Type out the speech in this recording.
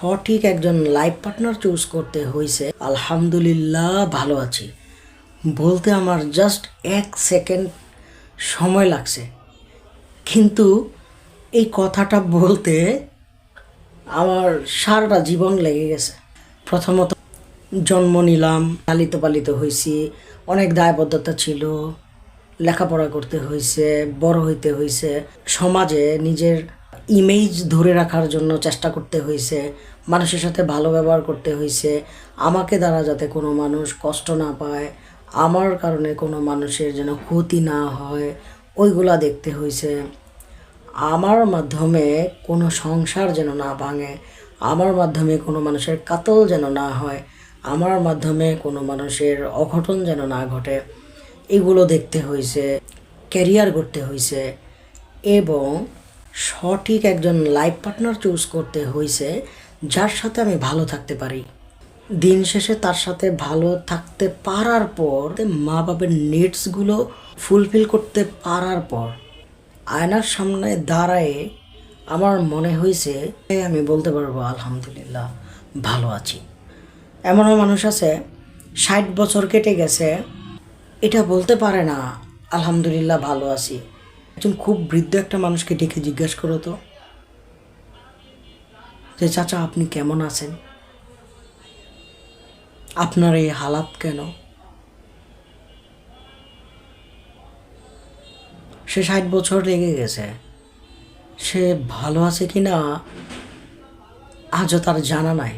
সঠিক একজন life partner choose করতে হয়েছে। আলহামদুলিল্লাহ ভালো আছি বলতে আমার জাস্ট 1 সেকেন্ড সময় লাগছে, কিন্তু এই কথাটা বলতে আমার সারাটা জীবন লেগে গেছে। প্রথমত জন্ম নিলাম, লালিত পালিত হয়েছি, অনেক দায়বদ্ধতা ছিল, লেখাপড়া করতে হয়েছে, বড় হইতে হয়েছে, সমাজে নিজের ইমেজ ধরে রাখার জন্য চেষ্টা করতে হয়েছে, মানুষের সাথে ভালো ব্যবহার করতে হয়েছে, আমাকে দ্বারা যাতে কোনো মানুষ কষ্ট না পায়, আমার কারণে কোনো মানুষের যেন ক্ষতি না হয় ওইগুলা দেখতে হয়েছে। আমার মাধ্যমে কোনো সংসার যেন না ভাঙে, আমার মাধ্যমে কোনো মানুষের কাতল যেন না হয়, আমার মাধ্যমে কোনো মানুষের অঘটন যেন না ঘটে, এগুলো দেখতে হয়েছে, ক্যারিয়ার করতে হয়েছে এবং সঠিক একজন লাইফ পার্টনার চুজ করতে হয়েছে যার সাথে আমি ভালো থাকতে পারি। দিন শেষে তার সাথে ভালো থাকতে পারার পর মা বাবার নিডসগুলো ফুলফিল করতে পারার পর আয়নার সামনে দাঁড়ায়ে আমার মনে হয়েছে আমি বলতে পারবো আলহামদুলিল্লাহ ভালো আছি। এমনও মানুষ আছে 60 বছর কেটে গেছে, এটা বলতে পারে না আলহামদুলিল্লাহ ভালো আছি। একজন খুব বৃদ্ধ একটা মানুষকে ডেকে জিজ্ঞাসা করো তো যে চাচা আপনি কেমন আছেন, আপনার এই হালাত কেন? সে 60 বছর রেগে গেছে, সে ভালো আছে কি না আজও তার জানা নাই।